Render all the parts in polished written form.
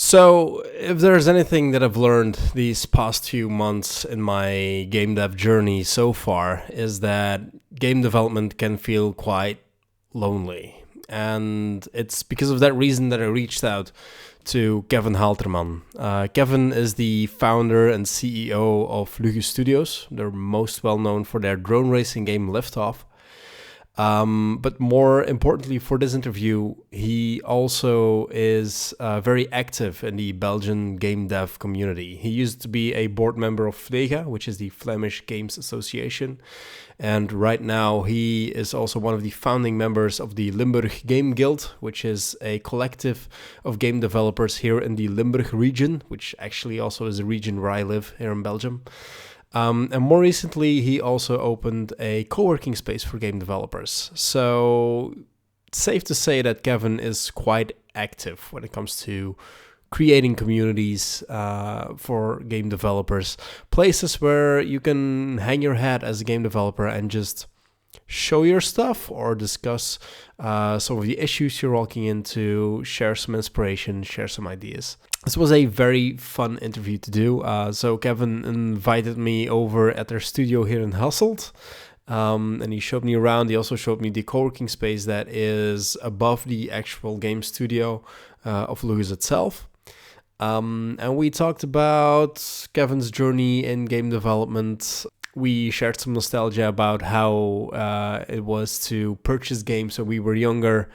So, if there's anything that I've learned these past few months in my game dev journey so far, is that game development can feel quite lonely. And it's because of that reason that I reached out to Kevin Haelterman. Kevin is the founder and CEO of LuGus Studios. They're most well known for their drone racing game Liftoff. But more importantly for this interview, he also is very active in the Belgian game dev community. He used to be a board member of FLEGA, which is the Flemish Games Association. And right now he is also one of the founding members of the Limburg Game Guild, which is a collective of game developers here in the Limburg region, which actually also is a region where I live here in Belgium. And more recently, he also opened a co-working space for game developers. So it's safe to say that Kevin is quite active when it comes to creating communities for game developers, places where you can hang your hat as a game developer and just show your stuff or discuss some of the issues you're walking into, share some inspiration, share some ideas. This was a very fun interview to do. So Kevin invited me over at their studio here in Hasselt. And he showed me around. He also showed me the co-working space that is above the actual game studio of LuGus itself. And we talked about Kevin's journey in game development. We shared some nostalgia about how it was to purchase games when we were younger,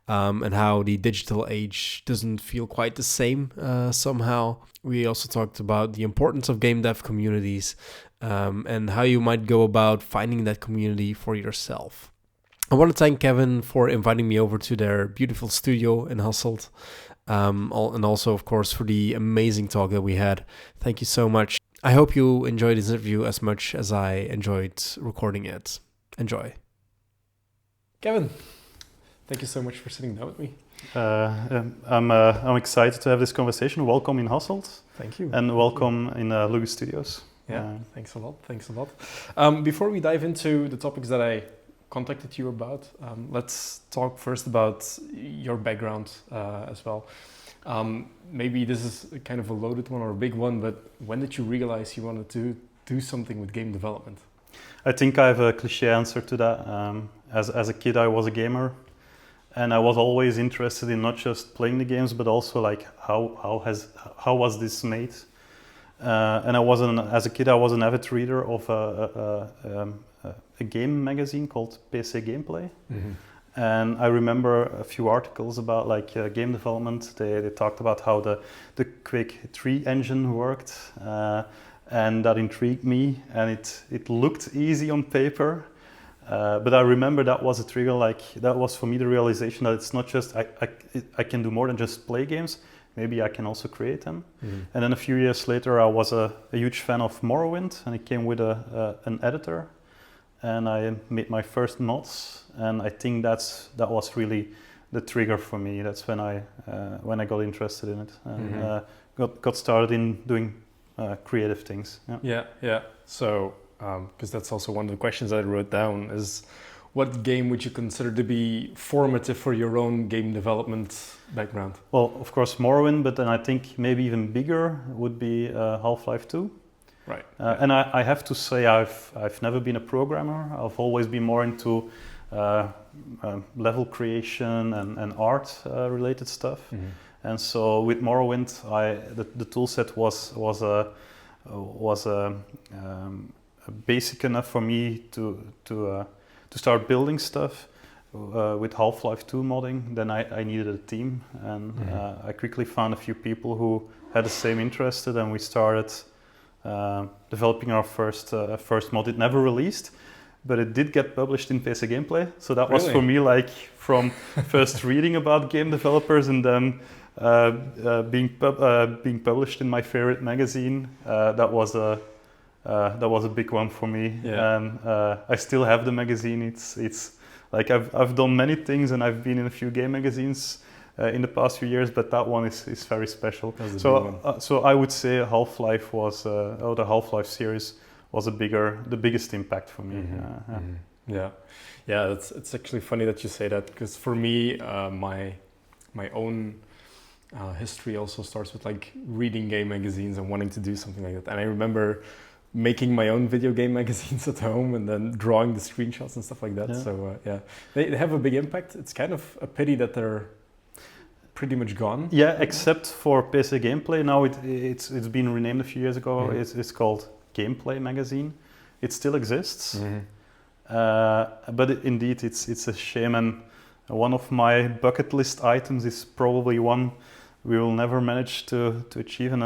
and how the digital age doesn't feel quite the same somehow. We also talked about the importance of game dev communities and how you might go about finding that community for yourself. I want to thank Kevin for inviting me over to their beautiful studio in Hasselt, and also, of course, for the amazing talk that we had. Thank you so much. I hope you enjoyed this interview as much as I enjoyed recording it. Enjoy. Kevin, thank you so much for sitting down with me. I'm excited to have this conversation. Welcome in Hasselt. Thank you. And welcome in LuGus Studios. Yeah, thanks a lot. Before we dive into the topics that I contacted you about, let's talk first about your background as well. Maybe this is kind of a loaded one or a big one, but when did you realize you wanted to do something with game development? I think I have a cliche answer to that. As a kid, I was a gamer, and I was always interested in not just playing the games, but also like how was this made? And as a kid, I was an avid reader of a game magazine called PC Gameplay. Mm-hmm. And I remember a few articles about game development. They talked about how the Quake 3 engine worked, and that intrigued me. And it looked easy on paper, but I remember that was a trigger. That was for me the realization that it's not just I can do more than just play games. Maybe I can also create them. Mm-hmm. And then a few years later, I was a huge fan of Morrowind, and it came with an editor. And I made my first mods, and I think that was really the trigger for me. That's when I got interested in it and got started in doing creative things. Yeah. So, because that's also one of the questions I wrote down is, what game would you consider to be formative for your own game development background? Well, of course Morrowind, but then I think maybe even bigger would be Half-Life 2. Right. And I have to say I've never been a programmer. I've always been more into level creation and art related stuff. Mm-hmm. And so with Morrowind, the tool set was basic enough for me to start building stuff. With Half-Life 2 modding, then I needed a team, and I quickly found a few people who had the same interest, and we started developing our first mod. It never released, but it did get published in PC Gameplay. So that was for me from first reading about game developers and then being published in my favorite magazine. That was a big one for me. Yeah. And I still have the magazine. It's like I've done many things and I've been in a few game magazines in the past few years, but that one is very special. So I would say Half-Life the Half-Life series was the biggest impact for me. Yeah. It's actually funny that you say that, because for me, my own history also starts with like reading game magazines and wanting to do something like that. And I remember making my own video game magazines at home and then drawing the screenshots and stuff like that. Yeah. So they have a big impact. It's kind of a pity that they're pretty much gone. Yeah, except for PC Gameplay. Now it's been renamed a few years ago. Mm-hmm. It's called Gameplay Magazine. It still exists, but indeed it's a shame. And one of my bucket list items is probably one we will never manage to achieve. And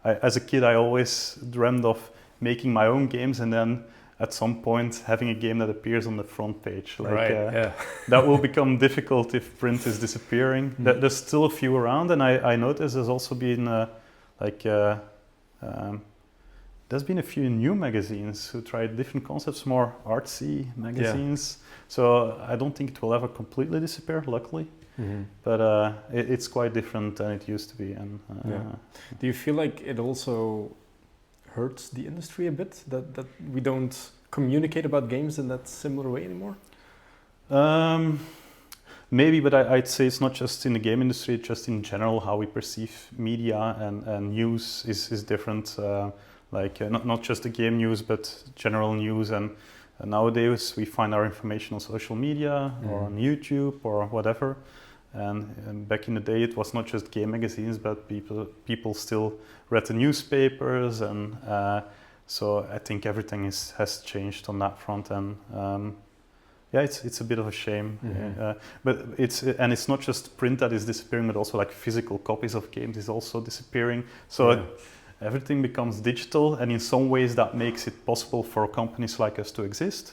as a kid, I always dreamed of making my own games, and then at some point having a game that appears on the front page. That will become difficult if print is disappearing. Mm-hmm. There's still a few around, and I noticed there's also been there's been a few new magazines who tried different concepts, more artsy magazines. Yeah. So I don't think it will ever completely disappear, luckily. Mm-hmm. But it's quite different than it used to be. And do you feel like it also hurts the industry a bit that we don't communicate about games in that similar way anymore? Maybe, but I'd say it's not just in the game industry, it's just in general how we perceive media and news is different. Not just the game news, but general news. And nowadays we find our information on social media or on YouTube or whatever. And back in the day, it was not just game magazines, but people still read the newspapers, and so I think everything has changed on that front. And it's a bit of a shame. Mm-hmm. But it's not just print that is disappearing, but also like physical copies of games is also disappearing. So everything becomes digital, and in some ways that makes it possible for companies like us to exist,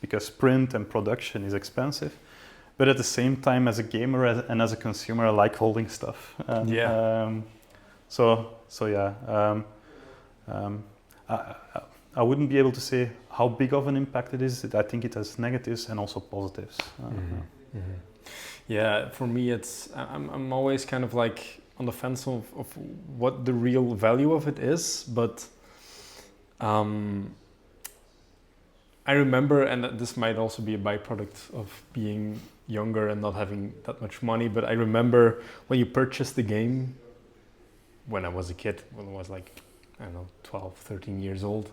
because print and production is expensive. But at the same time, as a gamer and as a consumer, I like holding stuff. I wouldn't be able to say how big of an impact it is. I think it has negatives and also positives. Yeah, for me, I'm always kind of like on the fence of what the real value of it is. But I remember, and this might also be a byproduct of being younger and not having that much money, but I remember when you purchased the game when I was a kid, when I was like, I don't know, 12, 13 years old,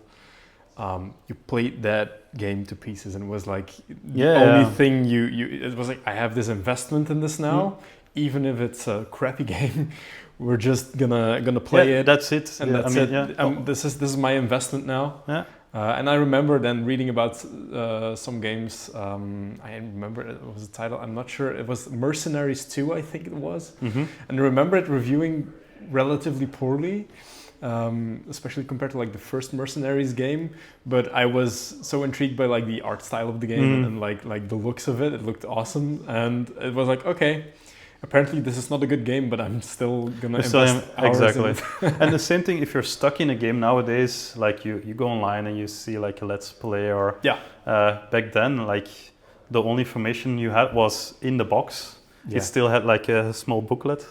you played that game to pieces, and it was like the only thing it was like, I have this investment in this now, even if it's a crappy game, we're just gonna play it. That's it. And that's it. This is my investment now. Yeah. And I remember then reading about some games. I remember it was a title. I'm not sure. It was Mercenaries 2, I think it was. Mm-hmm. And I remember it reviewing relatively poorly, especially compared to like the first Mercenaries game. But I was so intrigued by like the art style of the game and like the looks of it. It looked awesome, and it was like, okay, apparently this is not a good game, but I'm still gonna invest hours exactly. And the same thing if you're stuck in a game nowadays, like you go online and you see like a let's play, or back then like the only information you had was in the box. It still had like a small booklet,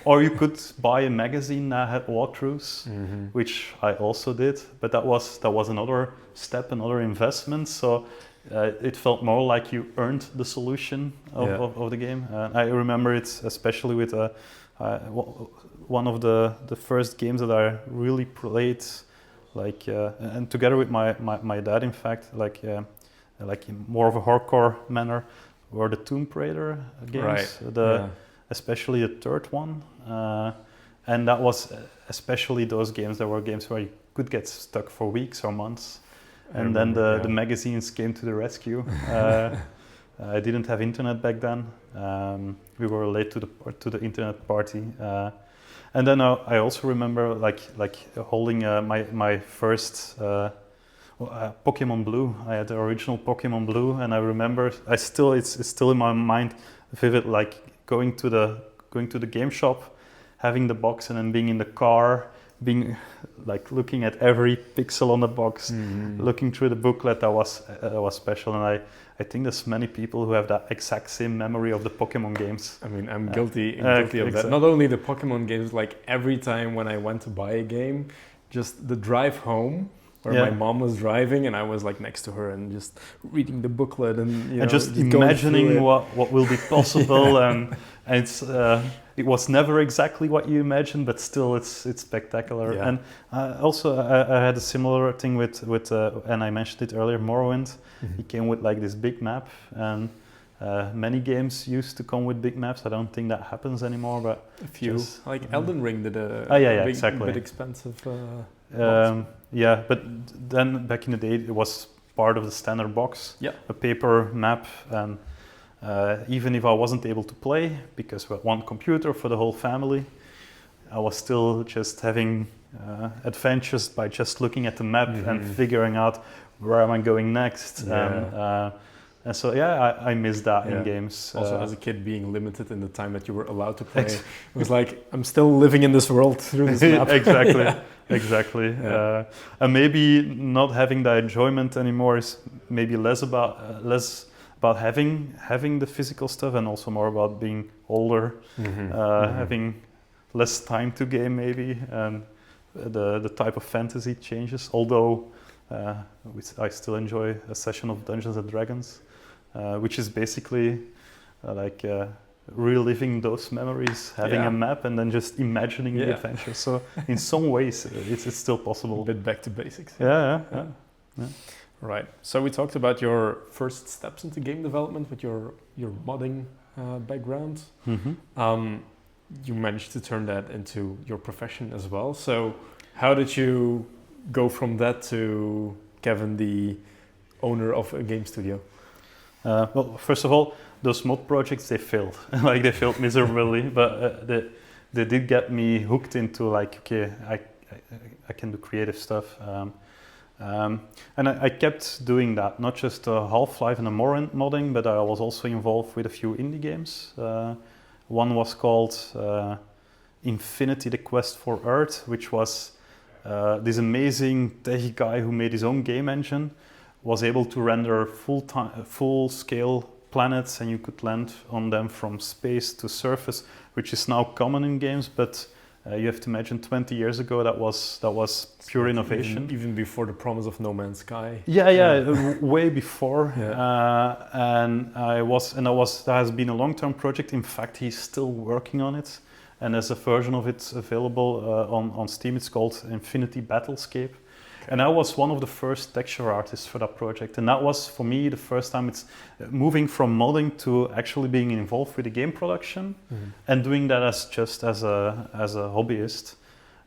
or you could buy a magazine that had walkthroughs, which I also did, but that was another step, another investment. So it felt more like you earned the solution of the game. I remember it especially with one of the first games that I really played, and together with my dad, in fact, like in more of a hardcore manner, were the Tomb Raider games, especially the third one, and that was especially those games. There were games where you could get stuck for weeks or months. And then the magazines came to the rescue. I didn't have internet back then. We were late to the internet party. And then I also remember like holding my first Pokemon Blue. I had the original Pokemon Blue, and I remember it's still in my mind vivid, like going to the game shop, having the box, and then being in the car, being like looking at every pixel on the box, looking through the booklet. That was special, and I think there's many people who have that exact same memory of the Pokemon games. I mean, I'm guilty of that. Not only the Pokemon games, like every time when I went to buy a game, just the drive home where my mom was driving and I was like next to her and just reading the booklet and just imagining what will be possible. And it's it was never exactly what you imagine, but still it's spectacular. Yeah. And also I had a similar thing with and I mentioned it earlier, Morrowind. Mhm. It came with like this big map, and many games used to come with big maps. I don't think that happens anymore, but A few, just, like Elden Ring did a big, exactly. bit expensive. Yeah, but then back in the day, it was part of the standard box, Yeah. a paper map, and even if I wasn't able to play because we had one computer for the whole family, I was still just having adventures by just looking at the map and figuring out where am I going next. Yeah. And so I miss that in games. Also, as a kid, being limited in the time that you were allowed to play, it was like I'm still living in this world through this map. Exactly, Yeah. exactly. Yeah. And maybe not having that enjoyment anymore is maybe less about having the physical stuff, and also more about being older, having less time to game maybe, and the type of fantasy changes. Although I still enjoy a session of Dungeons and Dragons, which is basically reliving those memories, having a map, and then just imagining the adventure. So in some ways, it's still possible. A bit back to basics. Yeah. Right. So we talked about your first steps into game development with your modding background. Mm-hmm. You managed to turn that into your profession as well. So how did you go from that to Kevin, the owner of a game studio? Well, first of all, those mod projects, they failed. They failed miserably, but they did get me hooked into okay, I can do creative stuff. And I kept doing that, not just Half-Life and a Morrowind modding, but I was also involved with a few indie games. One was called Infinity: The Quest for Earth, which was this amazing techie guy who made his own game engine, was able to render full-scale planets, and you could land on them from space to surface, which is now common in games, but you have to imagine 20 years ago that was pure innovation. Even before the promise of No Man's Sky. Way before. Yeah. And that has been a long-term project. In fact, he's still working on it, and there's a version of it available on Steam. It's called Infinity Battlescape. And I was one of the first texture artists for that project, and that was for me the first time it's moving from modding to actually being involved with the game production, and doing that as a hobbyist.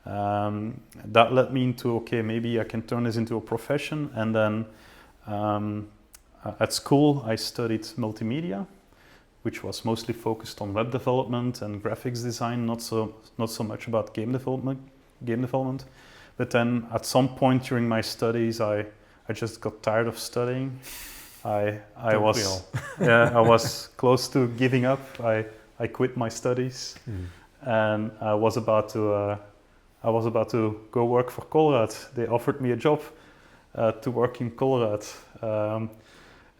That led me into, okay, maybe I can turn this into a profession. And then at school I studied multimedia, which was mostly focused on web development and graphics design, not so much about game development. But then at some point during my studies, I just got tired of studying. I was close to giving up. I quit my studies, and I was about to go work for Colruyt. They offered me a job to work in Colruyt,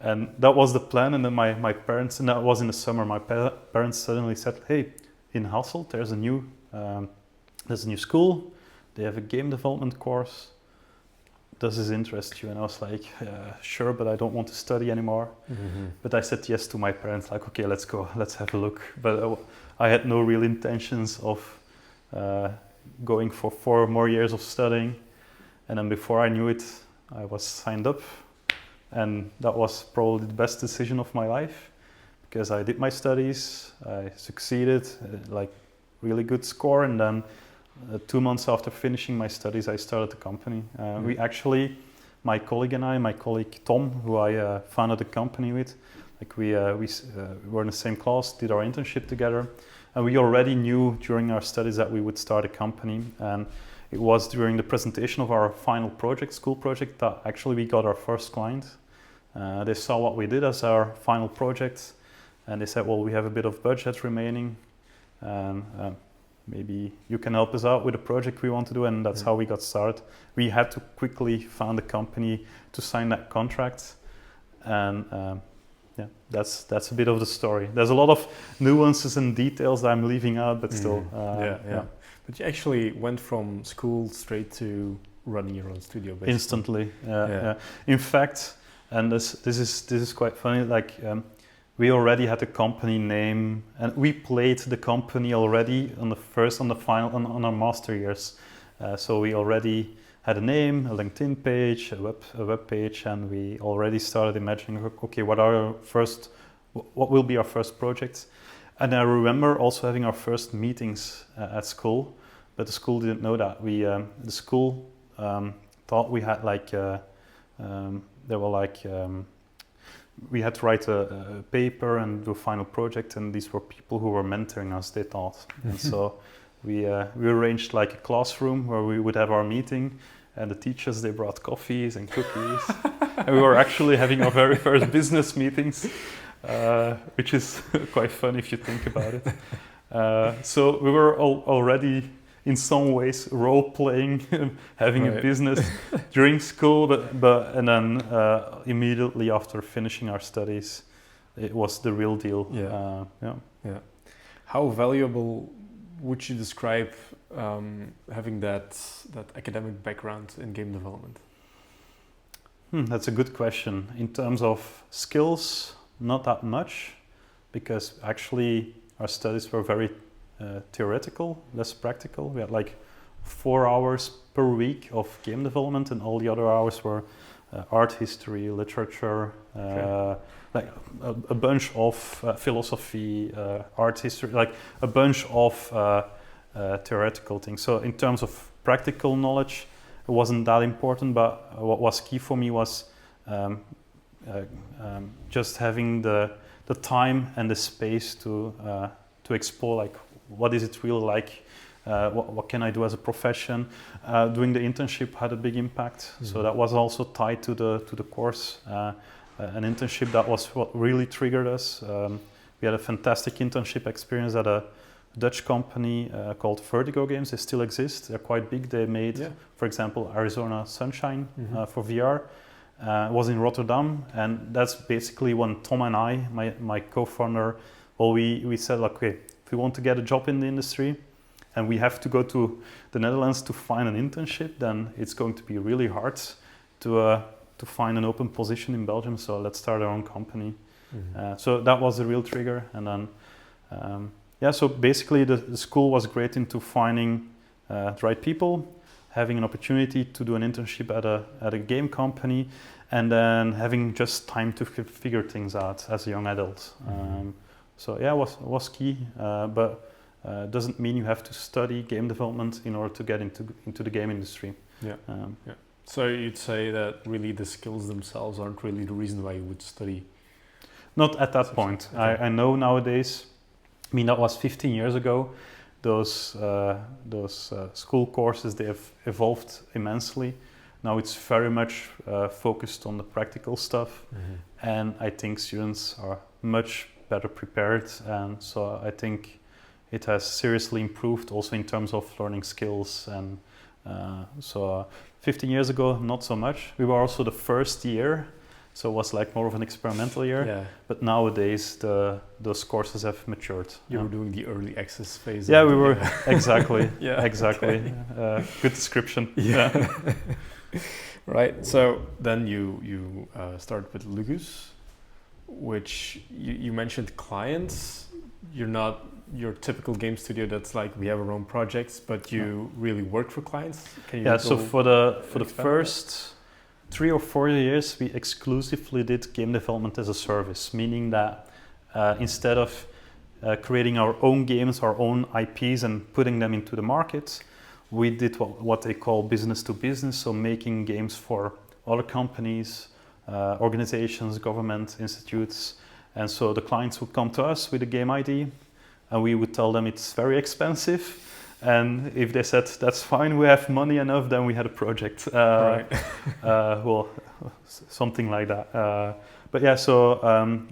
and that was the plan. And then my parents, and that was in the summer, my parents suddenly said, "Hey, in Hasselt there's a new school. They have a game development course. Does this interest you?" And I was like, sure, but I don't want to study anymore. But I said yes to my parents, like, okay, let's go, let's have a look. But I had no real intentions of going for 4 more years of studying. And then before I knew it, I was signed up. And that was probably the best decision of my life, because I did my studies, I succeeded, really good score, and then 2 months after finishing my studies, I started the company. We actually, my colleague Tom, who I founded the company with, we were in the same class, did our internship together, and we already knew during our studies that we would start a company. And it was during the presentation of our final project, school project, that actually we got our first client. They saw what we did as our final project, and they said, well, we have a bit of budget remaining, and maybe you can help us out with a project we want to do. And that's how we got started. We had to quickly found a company to sign that contract, and that's a bit of the story. There's a lot of nuances and details that I'm leaving out, but still. But you actually went from school straight to running your own studio, basically. Instantly. In fact, and this is quite funny. we already had a company name, and we played the company already on our master years. So we already had a name, a LinkedIn page, a web page, and we already started imagining, okay, what will be our first projects? And I remember also having our first meetings at school, but the school didn't know that. The school thought we had we had to write a paper and do a final project, and these were people who were mentoring us, they thought. And so we arranged like a classroom where we would have our meeting, and the teachers, they brought coffees and cookies. And we were actually having our very first business meetings, which is quite fun if you think about it. So we were already in some ways role-playing, having a business during school, and then immediately after finishing our studies, it was the real deal. Yeah. How valuable would you describe having that academic background in game development? That's a good question. In terms of skills, not that much, because actually our studies were very theoretical, less practical. We had like 4 hours per week of game development, and all the other hours were art history, literature, like a bunch of philosophy, art history, like a bunch of theoretical things. So in terms of practical knowledge, it wasn't that important, but what was key for me was just having the time and the space to explore, like, what is it really like? What can I do as a profession? Doing the internship had a big impact. Mm-hmm. So that was also tied to the course. An internship, that was what really triggered us. We had a fantastic internship experience at a Dutch company called Vertigo Games. They still exist. They're quite big. They made, for example, Arizona Sunshine for VR. It was in Rotterdam, and that's basically when Tom and I, my co-founder, we said, okay, if we want to get a job in the industry and we have to go to the Netherlands to find an internship, then it's going to be really hard to find an open position in Belgium. So let's start our own company. Mm-hmm. So that was the real trigger. And then, so basically the school was great into finding the right people, having an opportunity to do an internship at a game company, and then having just time to figure things out as a young adult. Mm-hmm. It was key, but doesn't mean you have to study game development in order to get into the game industry. So you'd say that really the skills themselves aren't really the reason why you would study? Not at that point. Okay. I know nowadays, I mean, that was 15 years ago. Those school courses, they have evolved immensely. Now it's very much focused on the practical stuff, and I think students are much better prepared, and so I think it has seriously improved also in terms of learning skills. And so 15 years ago, not so much. We were also the first year, so it was like more of an experimental year. Yeah. But nowadays those courses have matured. You were doing the early access phase. Yeah, we were exactly. Exactly. Okay. Good description. Yeah. Right. So then you started with LuGus, which you mentioned clients. You're not your typical game studio that's like, we have our own projects, but you really work for clients. Can you so for the first 3 or 4 years, we exclusively did game development as a service, meaning that instead of creating our own games, our own IPs, and putting them into the market, we did what they call business to business, so making games for other companies, organizations, government, institutes. And so the clients would come to us with a game idea, and we would tell them it's very expensive. And if they said, that's fine, we have money enough, then we had a project. Something like that.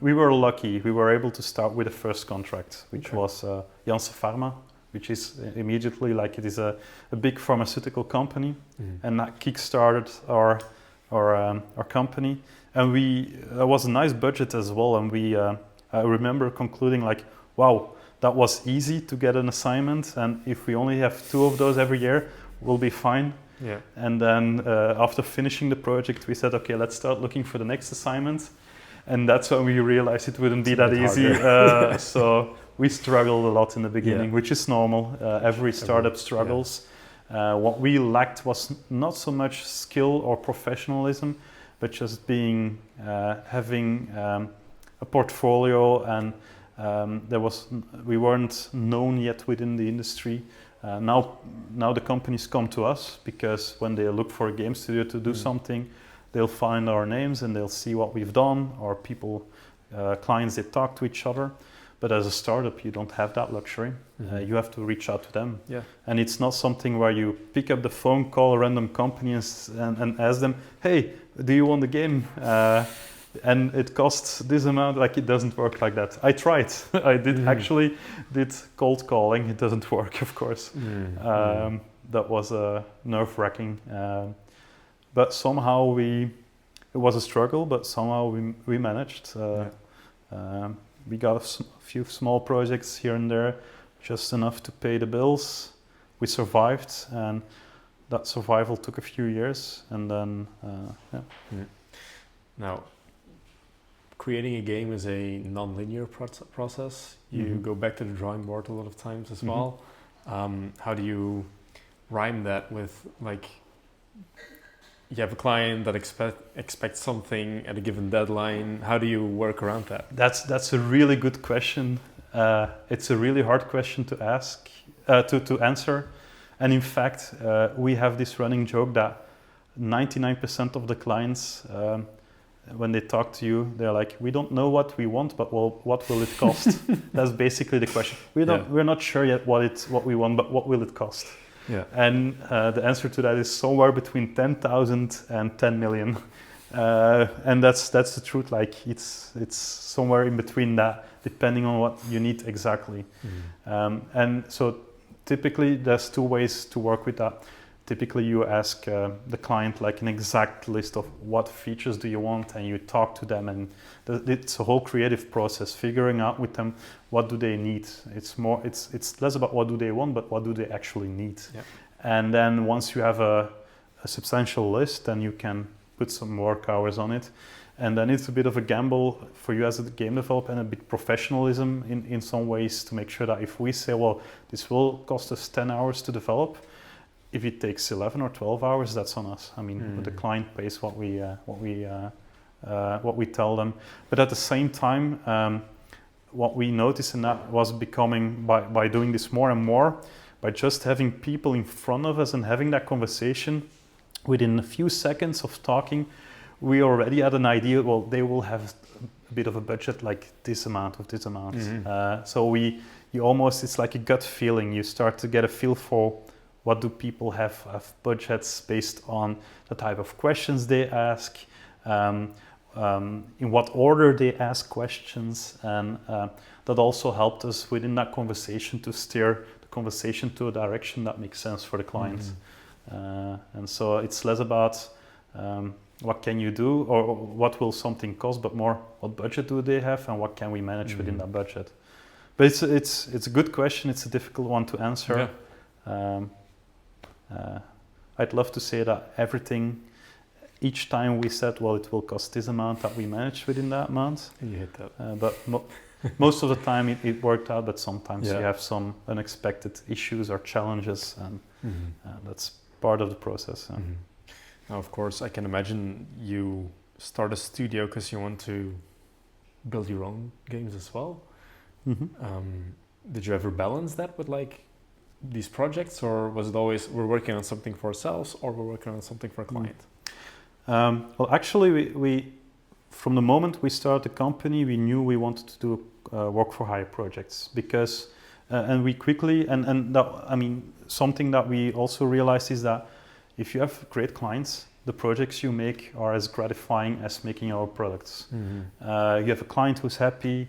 We were lucky. We were able to start with the first contract, which was Janssen Pharma, which is immediately like, it is a big pharmaceutical company. And that kickstarted our company. And that was a nice budget as well. And I remember concluding like, wow, that was easy to get an assignment, and if we only have 2 of those every year, we'll be fine. Yeah. And then after finishing the project, we said, okay, let's start looking for the next assignment. And that's when we realized it wouldn't be It's a that bit easy. harder. So we struggled a lot in the beginning, which is normal. Every startup struggles. What we lacked was not so much skill or professionalism, but just being having a portfolio, and we weren't known yet within the industry. Now the companies come to us because when they look for a game studio to do something, they'll find our names and they'll see what we've done, or people, clients, they talk to each other. But as a startup, you don't have that luxury. You have to reach out to them. Yeah. And it's not something where you pick up the phone, call a random company and ask them, hey, do you want the game? And it costs this amount. Like, it doesn't work like that. I tried. I did cold calling. It doesn't work, of course. That was nerve-wracking. But somehow it was a struggle, but somehow we managed. We got a few small projects here and there, just enough to pay the bills. We survived, and that survival took a few years, and then, Now, creating a game is a non-linear process. You go back to the drawing board a lot of times as well. How do you rhyme that with, like, you have a client that expects something at a given deadline? How do you work around that? That's a really good question. It's a really hard question to ask, to answer. And in fact, we have this running joke that 99% of the clients, when they talk to you, they're like, we don't know what we want, but what will it cost? That's basically the question. We're not sure yet what we want, but what will it cost? Yeah. And the answer to that is somewhere between 10,000 and 10 million. And that's the truth. Like, it's somewhere in between that, depending on what you need exactly. And so typically there's two ways to work with that. Typically you ask the client like an exact list of what features do you want, and you talk to them, and it's a whole creative process, figuring out with them what do they need. It's less about what do they want, but what do they actually need. Yeah. And then once you have a substantial list, then you can put some work hours on it. And then it's a bit of a gamble for you as a game developer, and a bit professionalism in some ways, to make sure that if we say, well, this will cost us 10 hours to develop, if it takes 11 or 12 hours, that's on us. I mean, the client pays what we tell them. But at the same time, what we noticed, and that was becoming, by doing this more and more, by just having people in front of us and having that conversation, within a few seconds of talking, we already had an idea, well, they will have a bit of a budget, like this amount. So it's like a gut feeling. You start to get a feel for what do people have budgets based on the type of questions they ask, in what order they ask questions, and that also helped us within that conversation to steer the conversation to a direction that makes sense for the client. And so it's less about what can you do, or what will something cost, but more what budget do they have and what can we manage within that budget. But it's a good question. It's a difficult one to answer. Yeah. I'd love to say that everything, each time we said, well, it will cost this amount, that we managed within that amount. And you hit that. But most of the time it worked out, but sometimes you have some unexpected issues or challenges, and that's part of the process. Now, of course, I can imagine you start a studio because you want to build your own games as well. Did you ever balance that with like these projects, or was it always we're working on something for ourselves, or we're working on something for a client? Well, actually, we from the moment we started the company, we knew we wanted to do work for hire projects, because and we quickly and that, I mean, something that we also realized is that if you have great clients, the projects you make are as gratifying as making our products. You have a client who's happy.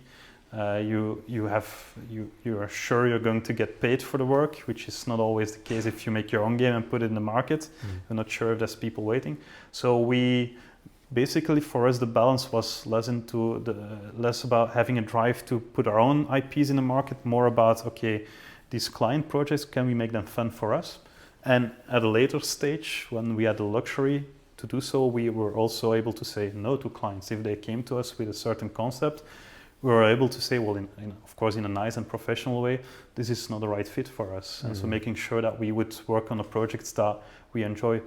You are sure you're going to get paid for the work, which is not always the case if you make your own game and put it in the market. You're not sure if there's people waiting. So we basically, for us, the balance was less about having a drive to put our own IPs in the market, more about, okay, these client projects, can we make them fun for us? And at a later stage, when we had the luxury to do so, we were also able to say no to clients. If they came to us with a certain concept, we were able to say, well, of course, in a nice and professional way, this is not the right fit for us. And so making sure that we would work on the projects that we enjoy.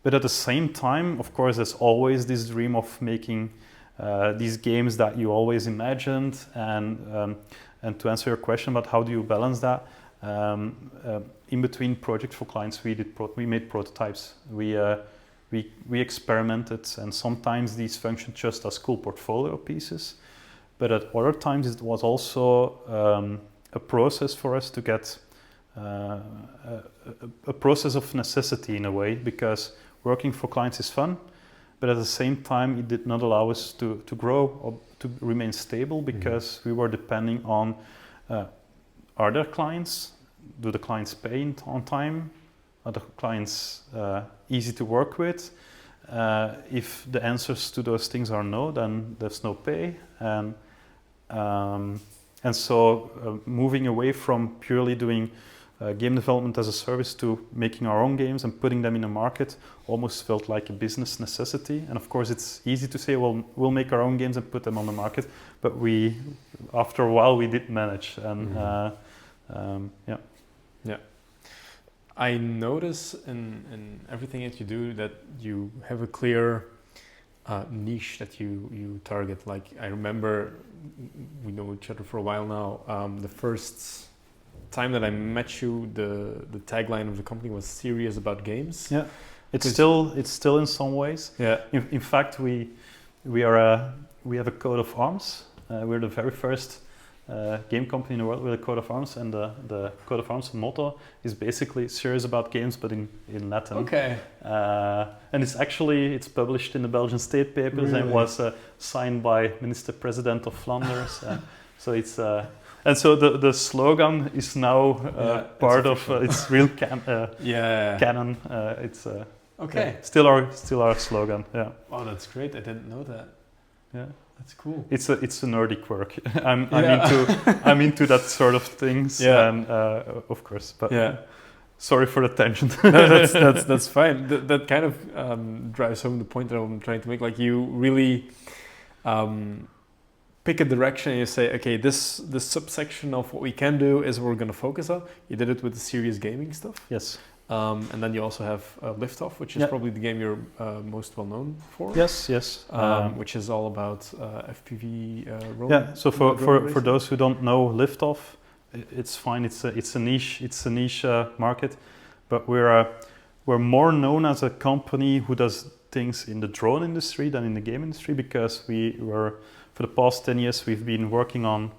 But at the same time, of course, there's always this dream of making these games that you always imagined. And to answer your question about how do you balance that, in between projects for clients, we made prototypes. We experimented, and sometimes these functioned just as cool portfolio pieces. But at other times, it was also a process for us to get a process of necessity in a way, because working for clients is fun, but at the same time, it did not allow us to grow or to remain stable, because we were depending on are there clients? Do the clients pay on time? Are the clients easy to work with? If the answers to those things are no, then there's no pay. And so moving away from purely doing game development as a service to making our own games and putting them in the market almost felt like a business necessity. And of course, it's easy to say, well, we'll make our own games and put them on the market. But after a while, we did manage. And yeah. Yeah. I notice in everything that you do that you have a clear niche that you target. Like, I remember, we know each other for a while now, the first time that I met you, the tagline of the company was "Serious about games." Yeah, it's still in some ways. Yeah. In fact, we have a coat of arms. We're the very first game company in the world with a coat of arms, and the coat of arms motto is basically "Serious about games," but in Latin. Okay. And it's published in the Belgian state papers, really? And was signed by Minister President of Flanders. So it's. And so the slogan is now part of its real canon. It's okay. Still our slogan. Yeah. Oh, that's great! I didn't know that. Yeah, that's cool. It's a nerdy quirk. I'm into that sort of things. Yeah. And of course, but yeah. Sorry for the tangent. No, that's fine. That kind of drives home the point that I'm trying to make. Like, you really. Pick a direction and you say, okay, this subsection of what we can do is what we're going to focus on. You did it with the serious gaming stuff. Yes. And then you also have Liftoff, which is probably the game you're most well known for. Yes. Which is all about FPV role. Yeah. So for those who don't know Liftoff, it's fine. It's a niche market, but we're more known as a company who does things in the drone industry than in the game industry, because for the past 10 years, we've been working on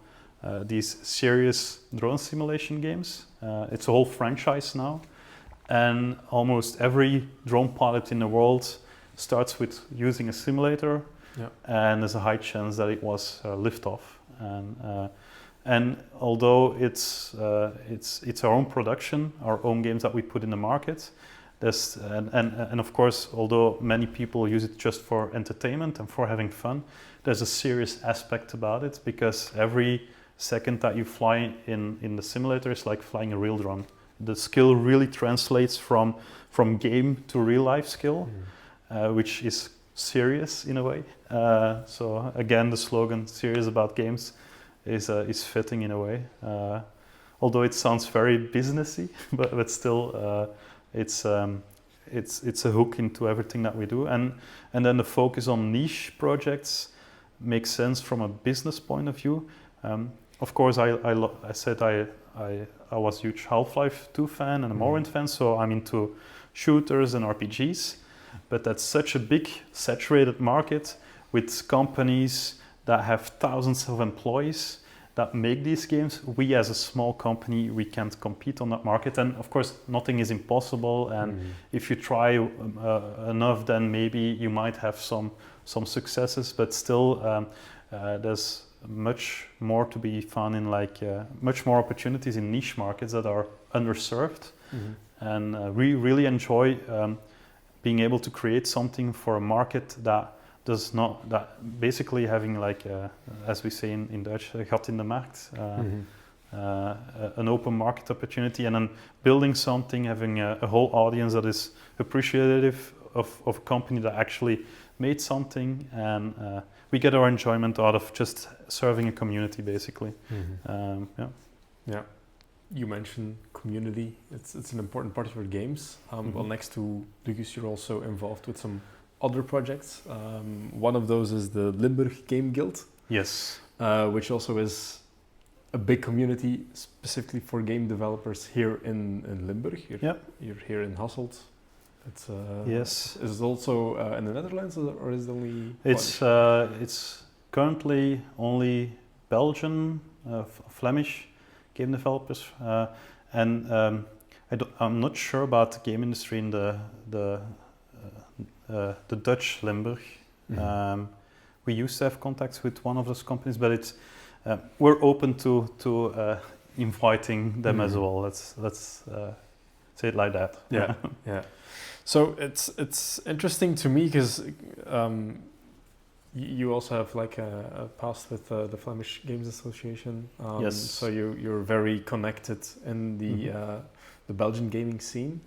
these serious drone simulation games. It's a whole franchise now. And almost every drone pilot in the world starts with using a simulator. Yeah. And there's a high chance that it was Liftoff. And although it's our own production, our own games that we put in the market, and of course, although many people use it just for entertainment and for having fun, there's a serious aspect about it, because every second that you fly in the simulator is like flying a real drone. The skill really translates from game to real life skill, which is serious in a way. So again, the slogan "Serious about games" is fitting in a way. Although it sounds very businessy, but still. It's a hook into everything that we do, and then the focus on niche projects makes sense from a business point of view. Of course, I said I was a huge Half-Life 2 fan and a Morrowind fan, so I'm into shooters and RPGs. But that's such a big saturated market with companies that have thousands of employees that make these games. We as a small company, we can't compete on that market. And of course, nothing is impossible. And if you try enough, then maybe you might have some successes. But still, there's much more to be found in much more opportunities in niche markets that are underserved. And we really enjoy being able to create something for a market that basically having as we say in Dutch, gat in de markt, an open market opportunity, and then building something, having a whole audience that is appreciative of a company that actually made something, and we get our enjoyment out of just serving a community, basically. Yeah. You mentioned community. It's an important part of your games. Well, next to LuGus, you're also involved with some other projects. One of those is the Limburg Game Guild. Yes. Which also is a big community specifically for game developers here in Limburg. You're here in Hasselt. It's yes. Is it also in the Netherlands, or is it only? It's currently only Belgian, Flemish game developers, and I'm not sure about the game industry in the Dutch Limburg. We used to have contacts with one of those companies, but it's we're open to inviting them as well. Let's say it like that. Yeah, yeah. So it's interesting to me because you also have like a past with the Flemish Games Association. Yes. So you're very connected in the Belgian gaming scene.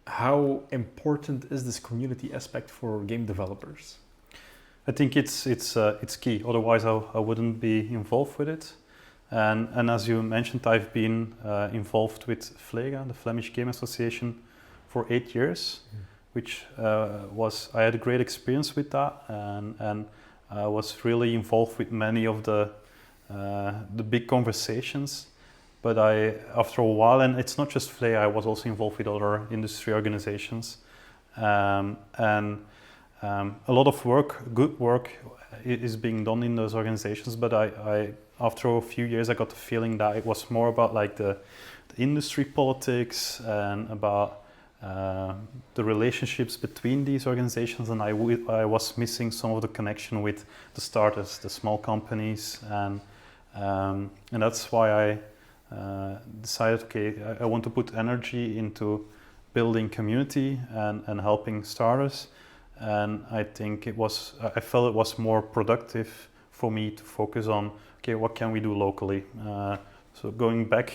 How important is this community aspect for game developers? I think it's key. Otherwise, I wouldn't be involved with it. And as you mentioned, I've been involved with FLEGA, the Flemish Game Association, for 8 years, which I had a great experience with that, and I was really involved with many of the big conversations. But after a while, and it's not just FLEGA, I was also involved with other industry organizations, and a lot of good work is being done in those organizations. But I after a few years, I got the feeling that it was more about like the industry politics and about the relationships between these organizations, and I was missing some of the connection with the starters, the small companies, and that's why I decided, okay, I want to put energy into building community and helping starters. And I think I felt it was more productive for me to focus on, okay, what can we do locally? So going back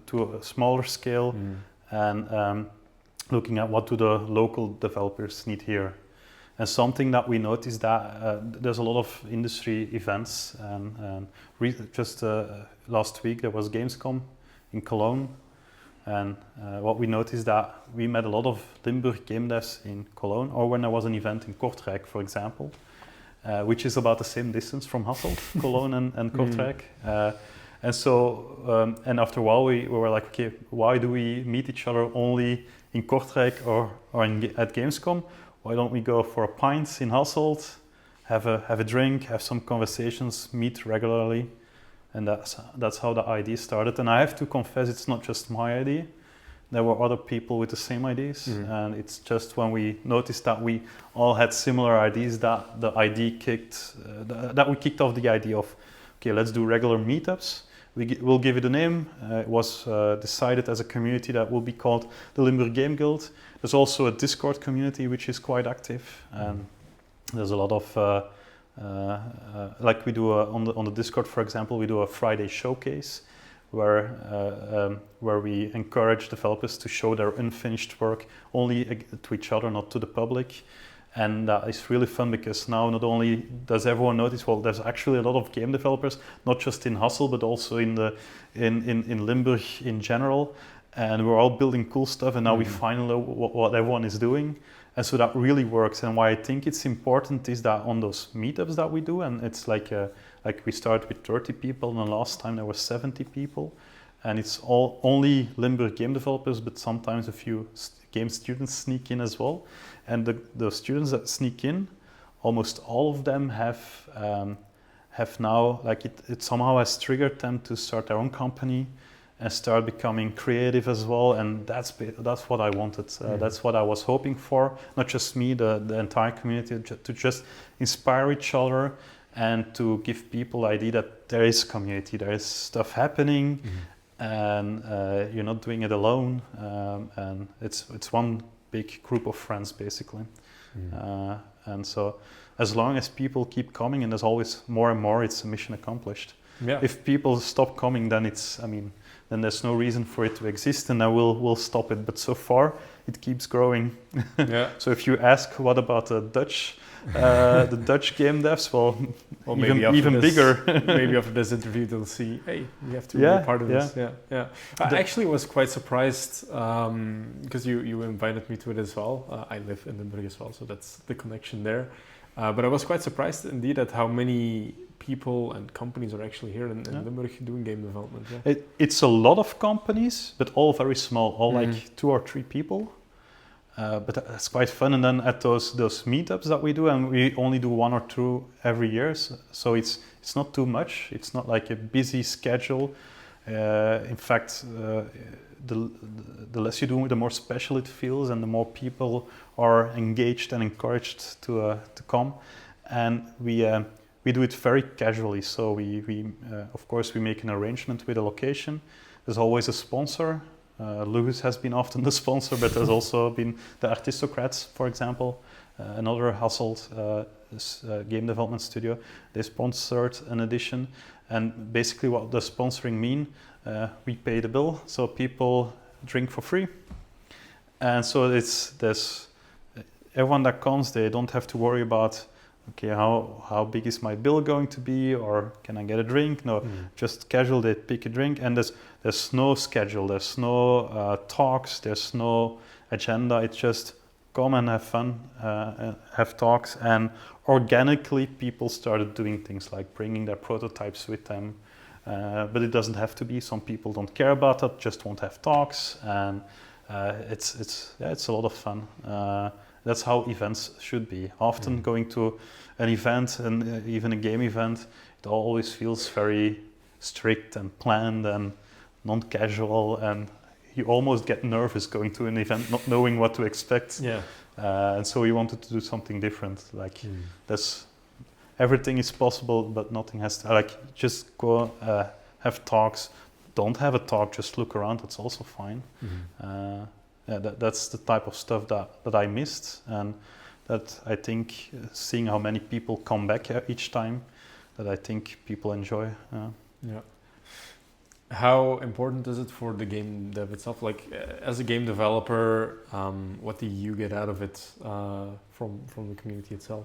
to a smaller scale and looking at what do the local developers need here. And something that we noticed that there's a lot of industry events, and just last week there was Gamescom in Cologne. And what we noticed that we met a lot of Limburg game devs in Cologne, or when there was an event in Kortrijk, for example, which is about the same distance from Hasselt, Cologne and Kortrijk. And so, and after a while we were like, okay, why do we meet each other only in Kortrijk or at Gamescom? Why don't we go for a pint in Hasselt, have a drink, have some conversations, meet regularly? And that's how the idea started. And I have to confess, it's not just my idea. There were other people with the same ideas. And it's just when we noticed that we all had similar ideas that the idea that we kicked off the idea of, okay, let's do regular meetups. We'll give it a name. It was decided as a community that will be called the Limburg Game Guild. There's also a Discord community which is quite active. And there's a lot of like we do on the Discord, for example, we do a Friday showcase where we encourage developers to show their unfinished work only to each other, not to the public. And that is really fun because now not only does everyone notice, well, there's actually a lot of game developers, not just in Hasselt, but also in Limburg in general. And we're all building cool stuff, and now we finally know what everyone is doing. And so that really works. And why I think it's important is that on those meetups that we do, and it's like we start with 30 people, and the last time there were 70 people. And it's all only Limburg game developers, but sometimes a few game students sneak in as well. And the students that sneak in, almost all of them have now, like it somehow has triggered them to start their own company and start becoming creative as well. And that's what I wanted. That's what I was hoping for. Not just me, the entire community, to just inspire each other and to give people the idea that there is community, there is stuff happening. And you're not doing it alone, and it's one big group of friends basically. And so as long as people keep coming, and there's always more and more, it's a mission accomplished. If people stop coming, then then there's no reason for it to exist, and then we'll stop it. But so far, it keeps growing. Yeah. So if you ask, what about the Dutch game devs? Well, maybe even bigger. Maybe after this interview, they'll see, hey, we have to be Yeah, a part of yeah. this. Yeah. I actually was quite surprised because you invited me to it as well. I live in Limburg as well, so that's the connection there. But I was quite surprised indeed at how many people and companies are actually here in Limburg doing game development. Yeah. It's a lot of companies, but all very small, all like 2 or 3 people. But that's quite fun. And then at those meetups that we do, and we only do 1 or 2 every year, so it's not too much. It's not like a busy schedule. In fact, the less you do, the more special it feels, and the more people are engaged and encouraged to come. And we do it very casually. So we of course we make an arrangement with a location. There's always a sponsor. LuGus has been often the sponsor, but there's also been the Artistocrats, for example, another Hasselt game development studio. They sponsored an edition, and basically what does sponsoring mean? We pay the bill, so people drink for free, and so there's everyone that comes, they don't have to worry about, okay, how big is my bill going to be, or can I get a drink? No, just casual, they pick a drink, and there's no schedule, there's no talks, there's no agenda. It's just come and have fun, have talks, and organically people started doing things like bringing their prototypes with them. But it doesn't have to be. Some people don't care about that, just won't have talks, and it's a lot of fun. That's how events should be. Often going to an event, and even a game event, it always feels very strict and planned and non-casual, and you almost get nervous going to an event not knowing what to expect. Yeah. And so we wanted to do something different. Like everything is possible, but nothing has to. Like just go have talks. Don't have a talk. Just look around. That's also fine. That's the type of stuff that I missed, and that I think seeing how many people come back each time, that I think people enjoy. Yeah. How important is it for the game dev itself? Like, as a game developer, what do you get out of it from the community itself?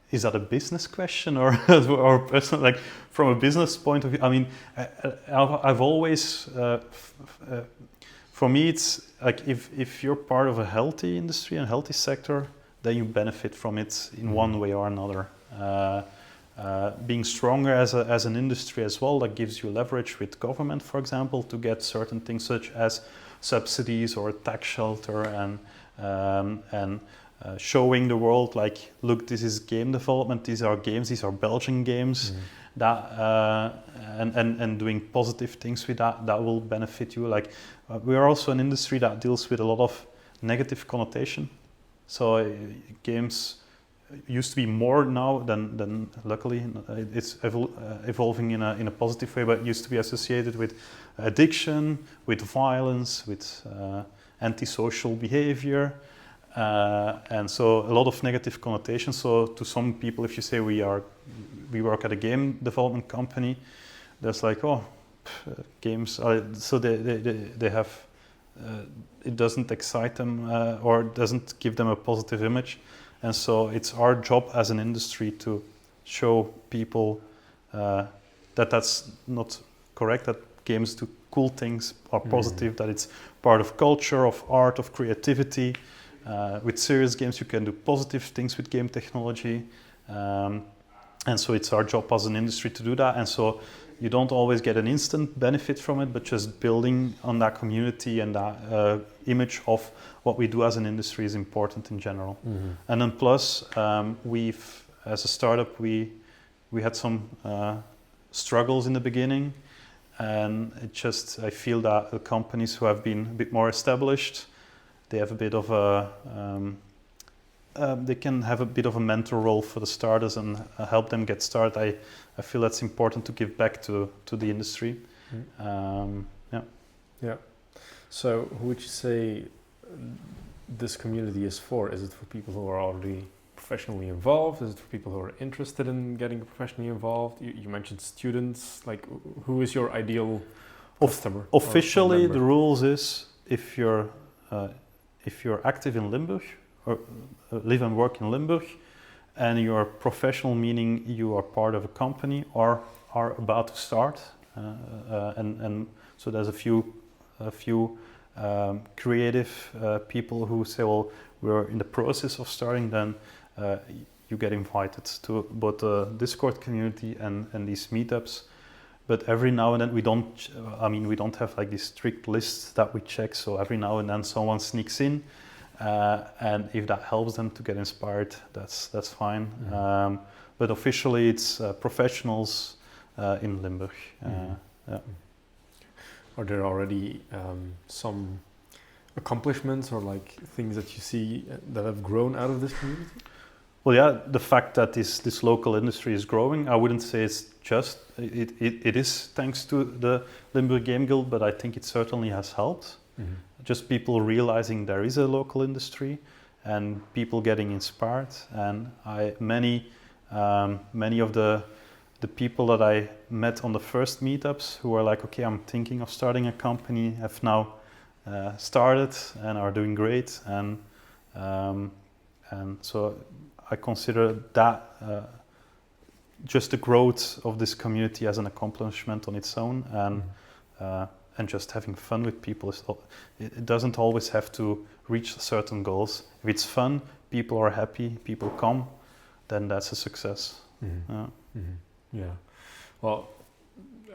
Is that a business question or personal? Like, from a business point of view, I mean, I've always, for me, it's like if you're part of a healthy industry and a healthy sector, then you benefit from it in one way or another. Being stronger as an industry as well, that gives you leverage with government, for example, to get certain things such as subsidies or a tax shelter, and showing the world, like, look, this is game development, these are games, these are Belgian games, that and doing positive things with that will benefit you. Like, we are also an industry that deals with a lot of negative connotation. So games used to be more now than luckily it's evolving in a positive way, but it used to be associated with addiction, with violence, with antisocial behavior, and so a lot of negative connotation. So to some people, if you say we work at a game development company, there's like, oh, games are, so they have it doesn't excite them or doesn't give them a positive image. And so it's our job as an industry to show people that that's not correct, that games do cool things, are positive, that it's part of culture, of art, of creativity. With serious games, you can do positive things with game technology. And so it's our job as an industry to do that. And so you don't always get an instant benefit from it, but just building on that community and that image of what we do as an industry is important in general. And then plus, as a startup, we had some struggles in the beginning, and I feel that the companies who have been a bit more established, they have a bit of they can have a bit of a mentor role for the starters and help them get started. I feel that's important to give back to the industry. Yeah. So who would you say this community is for? Is it for people who are already professionally involved? Is it for people who are interested in getting professionally involved? You mentioned students. Like, who is your ideal customer? Officially, the rules is if you're active in Limburg or live and work in Limburg, and you're professional, meaning you are part of a company or are about to start, and so there's a few creative people who say, well, we're in the process of starting, then you get invited to both the Discord community and these meetups. But every now and then we don't have like these strict lists that we check. So every now and then someone sneaks in, and if that helps them to get inspired, that's fine. Mm-hmm. But officially, it's professionals in Limburg. Yeah. Are there already some accomplishments or like things that you see that have grown out of this community? Well, yeah, the fact that this local industry is growing, I wouldn't say it's just, it is thanks to the Limburg Game Guild, but I think it certainly has helped. Mm-hmm. Just people realizing there is a local industry and people getting inspired. And many of the people that I met on the first meetups who were like, okay, I'm thinking of starting a company, have now started and are doing great. And so I consider that just the growth of this community as an accomplishment on its own, and just having fun with people. It doesn't always have to reach certain goals. If it's fun, people are happy, people come, then that's a success. Yeah. Well,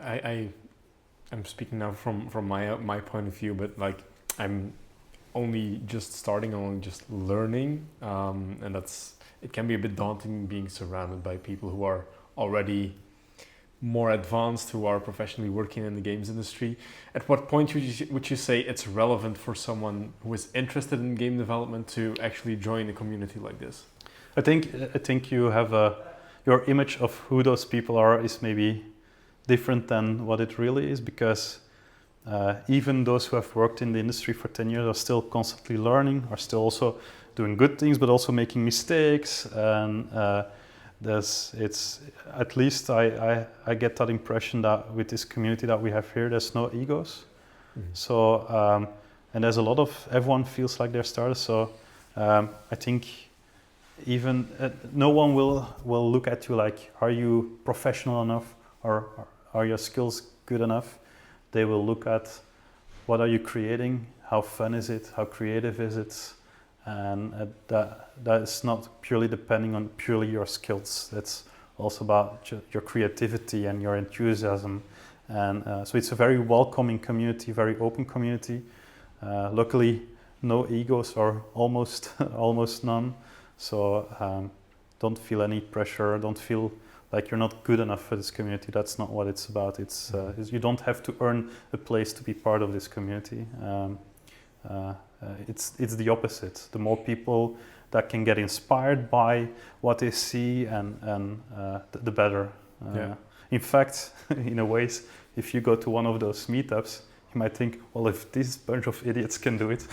I'm speaking now from my point of view, but like I'm only just starting, only just learning, and it can be a bit daunting being surrounded by people who are already more advanced, who are professionally working in the games industry. At what point would you say it's relevant for someone who is interested in game development to actually join a community like this? I think you have your image of who those people are is maybe different than what it really is, because even those who have worked in the industry for 10 years are still constantly learning, are still also doing good things, but also making mistakes. And it's at least I get that impression that with this community that we have here, there's no egos. Mm-hmm. So and there's a lot of, everyone feels like they're starters. So I think even no one will look at you like, are you professional enough, or are your skills good enough? They will look at what are you creating, how fun is it, how creative is it, and that is not purely depending on purely your skills. That's also about your creativity and your enthusiasm. And so it's a very welcoming community, very open community. Luckily, no egos, or almost none. So don't feel any pressure. Don't feel like you're not good enough for this community. That's not what it's about. It's you don't have to earn a place to be part of this community. It's the opposite. The more people that can get inspired by what they see, and the better. In fact, in a ways, if you go to one of those meetups, you might think, well, if this bunch of idiots can do it,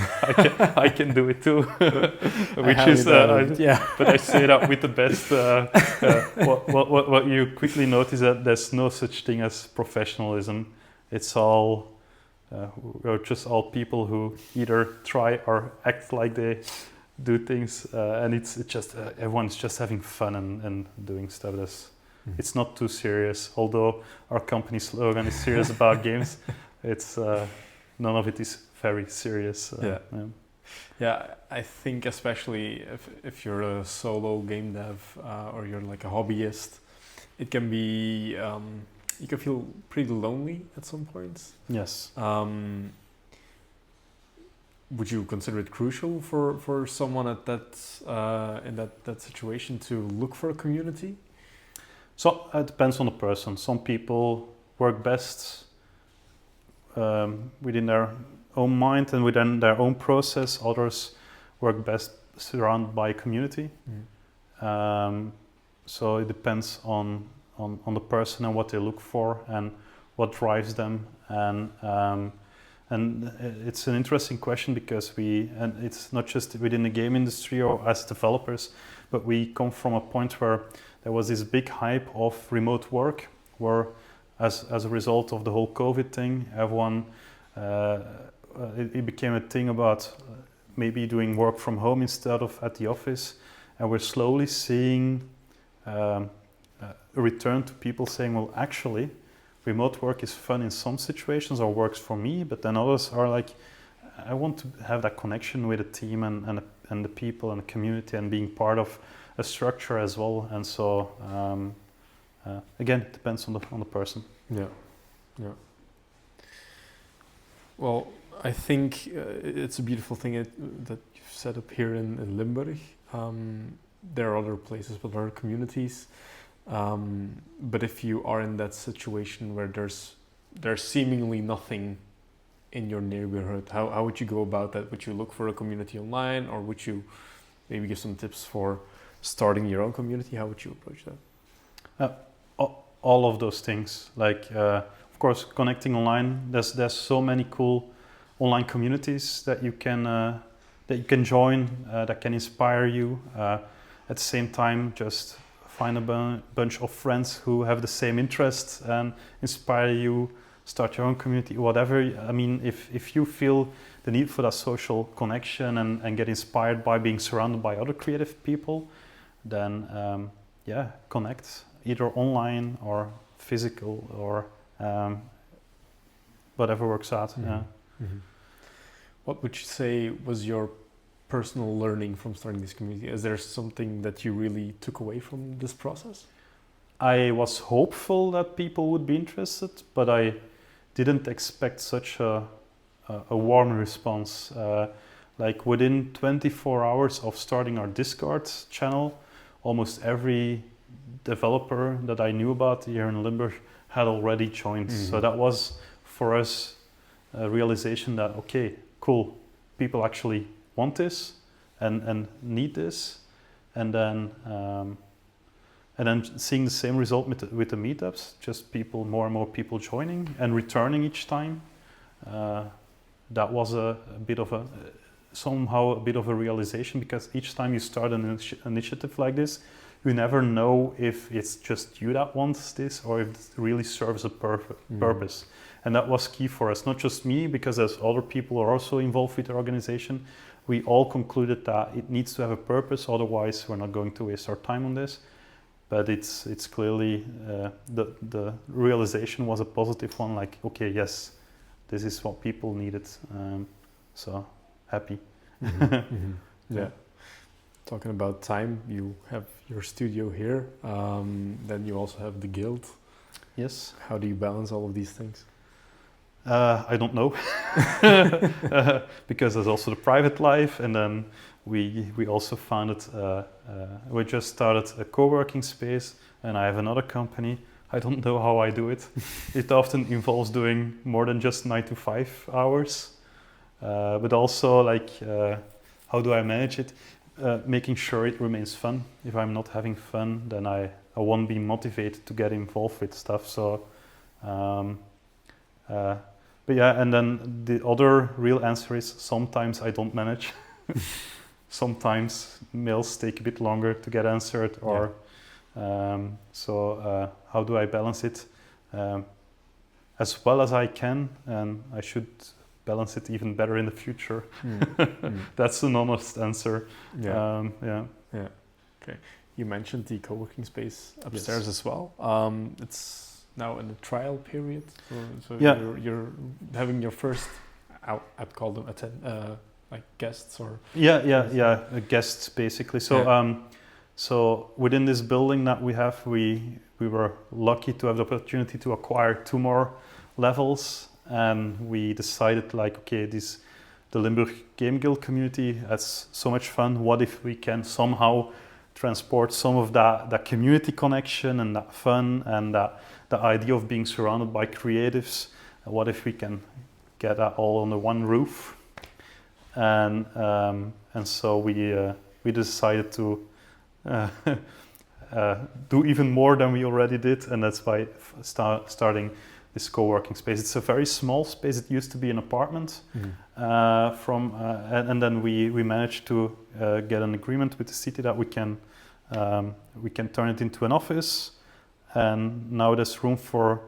I can do it too. Which is, but I say that with the best. What you quickly notice that there's no such thing as professionalism. It's all, we're just all people who either try or act like they do things, and it's just everyone's just having fun and doing stuff. It's not too serious. Although our company slogan is serious about games. It's none of it is very serious. Yeah, I think especially if you're a solo game dev or you're like a hobbyist, it can be you can feel pretty lonely at some points. Yes. Would you consider it crucial for someone at that in that situation to look for a community? So it depends on the person. Some people work best within their own mind and within their own process. Others work best surrounded by a community. So it depends on the person and what they look for and what drives them. And And it's an interesting question because and it's not just within the game industry or as developers, but we come from a point where there was this big hype of remote work, where as a result of the whole COVID thing, everyone, it became a thing about maybe doing work from home instead of at the office. And we're slowly seeing a return to people saying, well, actually, remote work is fun in some situations or works for me, but then others are like, I want to have that connection with a team and the people and the community and being part of a structure as well. And so, again, it depends on the person. Yeah. Well, I think it's a beautiful thing that you've set up here in Limburg. There are other places with other communities. But if you are in that situation where there's seemingly nothing in your neighborhood, how would you go about that? Would you look for a community online, or would you maybe give some tips for starting your own community? How would you approach that? All of those things. Like, of course, connecting online. There's so many cool online communities that you can join that can inspire you. At the same time, just find a bunch of friends who have the same interests and inspire you, start your own community, whatever. I mean, if you feel the need for that social connection and get inspired by being surrounded by other creative people, then connect, either online or physical or whatever works out. Mm-hmm. Yeah. Mm-hmm. What would you say was your personal learning from starting this community? Is there something that you really took away from this process? I was hopeful that people would be interested, but I didn't expect such a warm response. Like within 24 hours of starting our Discord channel, almost every developer that I knew about here in Limburg had already joined. Mm-hmm. So that was for us a realization that, okay, cool, people actually want this and need this, and then seeing the same result with the meetups, just more and more people joining and returning each time. That was somehow a bit of a realization, because each time you start an initiative like this, you never know if it's just you that wants this or if it really serves a purpose. And that was key for us, not just me, because as other people are also involved with the organization, we all concluded that it needs to have a purpose, otherwise we're not going to waste our time on this. But it's clearly, the realization was a positive one, like, okay, yes, this is what people needed, so happy. Mm-hmm. Mm-hmm. Yeah. Talking about time, you have your studio here, then you also have the guild. Yes. How do you balance all of these things? I don't know, because there's also the private life, and then we also founded, we just started a co-working space, and I have another company. I don't know how I do it. It often involves doing more than just 9 to 5 hours, but also like, how do I manage it? Making sure it remains fun. If I'm not having fun, then I won't be motivated to get involved with stuff. So, but yeah, and then the other real answer is sometimes I don't manage. Sometimes mails take a bit longer to get answered, or so how do I balance it? As well as I can, and I should balance it even better in the future. That's an honest answer. Yeah. Okay. You mentioned the co-working space upstairs as well. It's now in the trial period, so you're having your first, I'd call them like guests or guests basically. So so within this building that we have, we were lucky to have the opportunity to acquire 2 more levels, and we decided, like, okay, the Limburg Game Guild community has so much fun. What if we can somehow transport some of that community connection and that fun and the idea of being surrounded by creatives? What if we can get that all under one roof? And so we decided to do even more than we already did, and that's by starting this co-working space. It's a very small space. It used to be an apartment, and then we managed to get an agreement with the city that we can turn it into an office, and now there's room for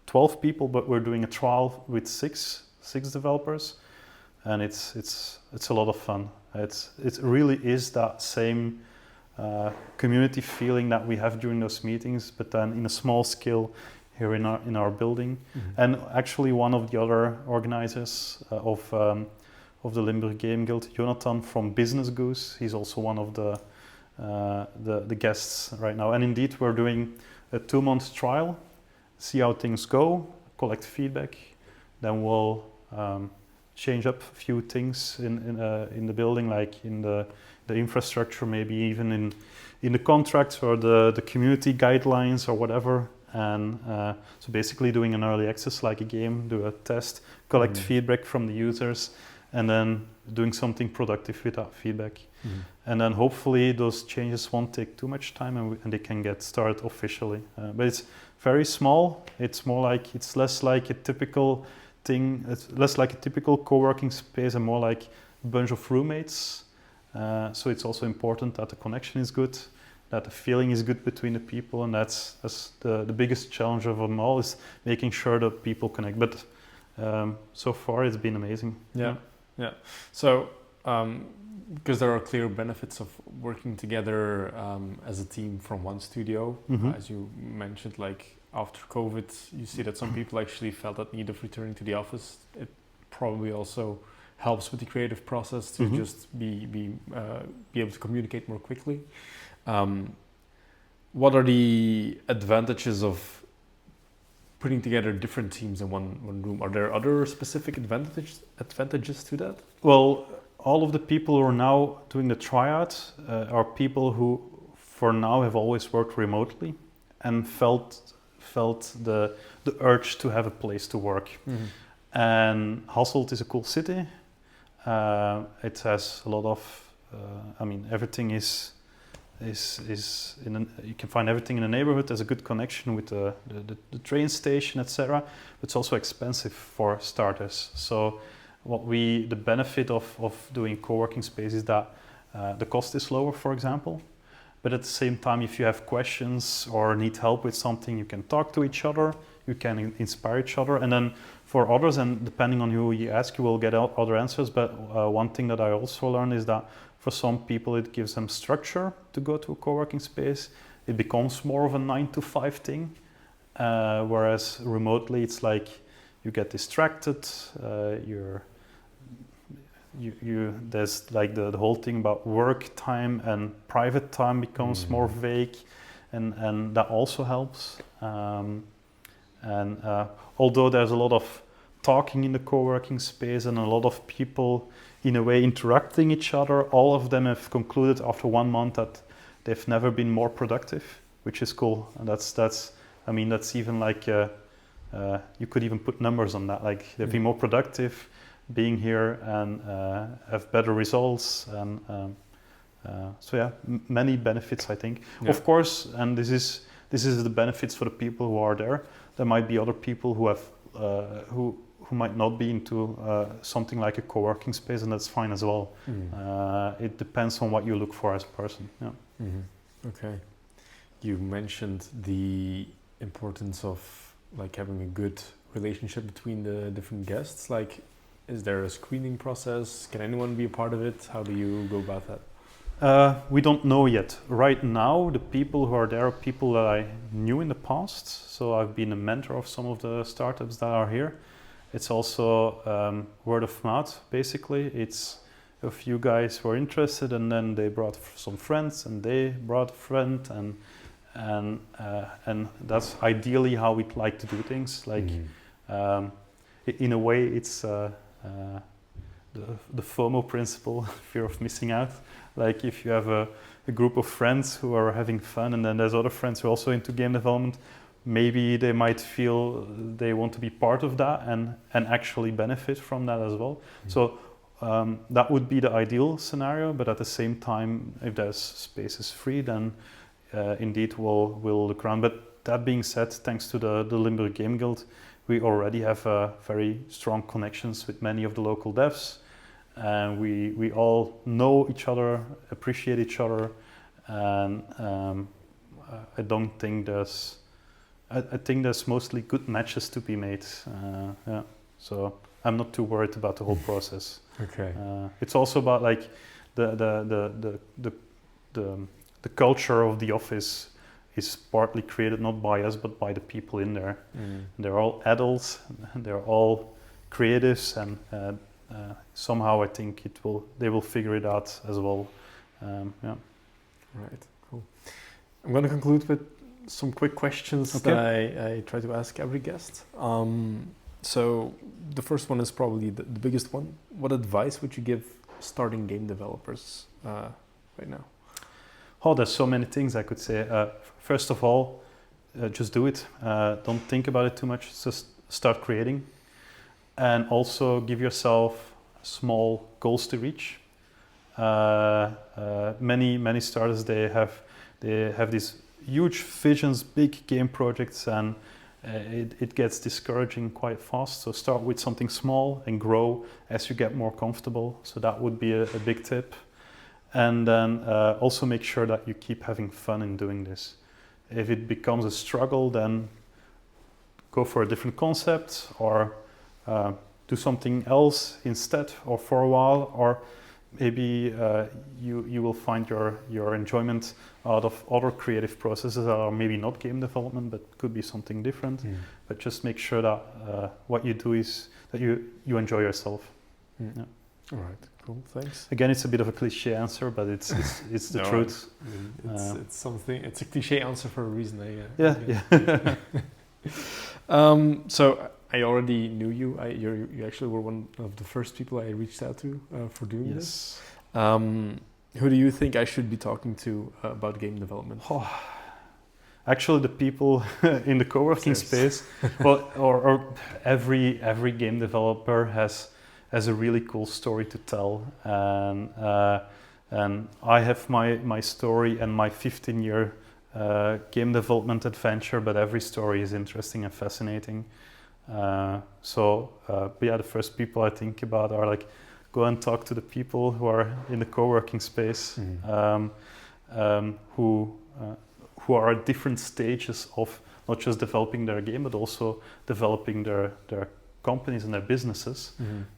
12 people, but we're doing a trial with six developers, and it's a lot of fun. It really is that same community feeling that we have during those meetings, but then in a small scale here in our building. And actually, one of the other organizers of the Limburg Game Guild, Jonathan from Business Goose, he's also one of the guests right now. And indeed, we're doing a 2-month trial, see how things go, collect feedback, then we'll change up a few things in the building, like in the infrastructure, maybe even in the contracts or the community guidelines or whatever. And so basically doing an early access like a game, do a test, collect feedback from the users, and then doing something productive with that feedback. And then hopefully those changes won't take too much time, and they can get started officially. But it's very small. It's less like a typical thing. It's less like a typical co-working space and more like a bunch of roommates. So it's also important that the connection is good, that the feeling is good between the people, and that's the biggest challenge of them all, is making sure that people connect. But so far it's been amazing. Yeah. So because there are clear benefits of working together as a team from one studio, as you mentioned, like after COVID, you see that some people actually felt that need of returning to the office. It probably also helps with the creative process to just be able to communicate more quickly. What are the advantages of putting together different teams in one room? Are there other specific advantages to that? Well, all of the people who are now doing the tryout are people who, for now, have always worked remotely and felt the urge to have a place to work. And Hasselt is a cool city. It has a lot of, everything is you can find everything in the neighborhood. There's a good connection with the train station, etc. But it's also expensive for starters. So the benefit of doing co-working space is that the cost is lower, for example. But at the same time, if you have questions or need help with something, you can talk to each other, you can inspire each other. And then for others, and depending on who you ask, you will get other answers. But one thing that I also learned is that for some people, it gives them structure to go to a co-working space. It becomes more of a 9-to-5 thing. Whereas remotely, it's like you get distracted, there's like the whole thing about work time and private time becomes more vague, and that also helps. Although there's a lot of talking in the co-working space and a lot of people in a way interrupting each other, all of them have concluded after 1 month that they've never been more productive, which is cool. And that's even like you could even put numbers on that, like they've been more productive being here and have better results, and many benefits, I think. Of course, and this is the benefits for the people who are there. There might be other people who have who might not be into something like a co-working space, and that's fine as well. It depends on what you look for as a person. Okay, you mentioned the importance of like having a good relationship between the different guests. Like, is there a screening process? Can anyone be a part of it? How do you go about that? We don't know yet. Right now, the people who are there are people that I knew in the past. So I've been a mentor of some of the startups that are here. It's also word of mouth, basically. It's a few guys who are interested, and then they brought some friends, and they brought a friend, and that's ideally how we'd like to do things. Like, in a way, it's the FOMO principle, fear of missing out. Like, if you have a group of friends who are having fun, and then there's other friends who are also into game development, maybe they might feel they want to be part of that and actually benefit from that as well. So that would be the ideal scenario, but at the same time, if there's spaces free, then indeed we'll look around. But that being said, thanks to the Limburg Game Guild, we already have very strong connections with many of the local devs, and we all know each other, appreciate each other, and I don't think I think there's mostly good matches to be made. Yeah, so I'm not too worried about the whole process. Okay. It's also about like the culture of the office is partly created not by us but by the people in there. They're all adults, they're all creatives, and somehow I think they will figure it out as well. Yeah. Right. Cool. I'm going to conclude with some quick questions that I try to ask every guest. So the first one is probably the biggest one. What advice would you give starting game developers right now? Oh, there's so many things I could say. First of all, just do it. Don't think about it too much. Just start creating, and also give yourself small goals to reach. Many starters they have these huge visions, big game projects, and it gets discouraging quite fast. So start with something small and grow as you get more comfortable. So that would be a big tip. And then also make sure that you keep having fun in doing this. If it becomes a struggle, then go for a different concept, or do something else instead, or for a while, or maybe you will find your enjoyment out of other creative processes that are maybe not game development, but could be something different. But just make sure that what you do is that you enjoy yourself. Yeah. All right, cool, thanks. Again, it's a bit of a cliche answer, but it's the No, truth. It's something. It's a cliche answer for a reason. Yeah. So I already knew you. You actually were one of the first people I reached out to for doing this. Who do you think I should be talking to about game development? Oh, actually, the people in the co-working space. Well, or every game developer has a really cool story to tell, and I have my story and my 15-year game development adventure, but every story is interesting and fascinating. But yeah, the first people I think about are like, go and talk to the people who are in the co-working space, who are at different stages of not just developing their game, but also developing their companies and their businesses.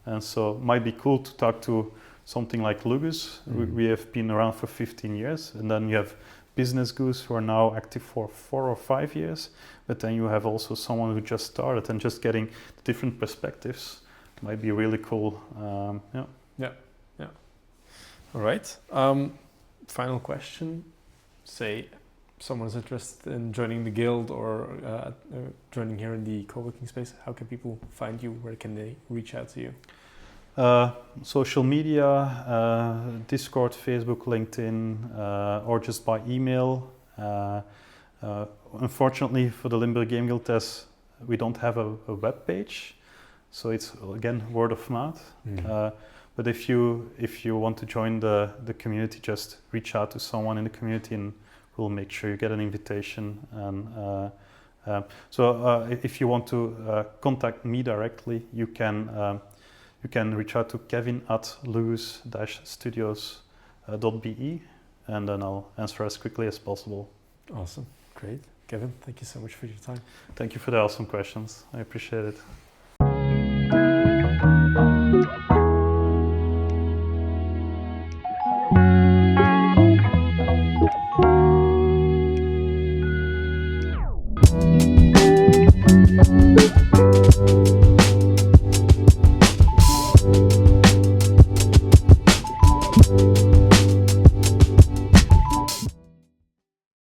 And so it might be cool to talk to something like LuGus. We have been around for 15 years, and then you have Business Goose who are now active for 4 or 5 years, but then you have also someone who just started, and just getting different perspectives might be really cool. Yeah. All right. Final question. Say someone's interested in joining the guild or joining here in the co-working space. How can people find you? Where can they reach out to you? Social media, Discord, Facebook, LinkedIn, or just by email. Unfortunately for the Limburg Game Guild, we don't have a web page, so it's again word of mouth. But if you want to join the community, just reach out to someone in the community, and we'll make sure you get an invitation. And if you want to contact me directly, you can reach out to Kevin at LuGus-Studios.be, and then I'll answer as quickly as possible. Awesome, great. Kevin, thank you so much for your time. Thank you for the awesome questions. I appreciate it.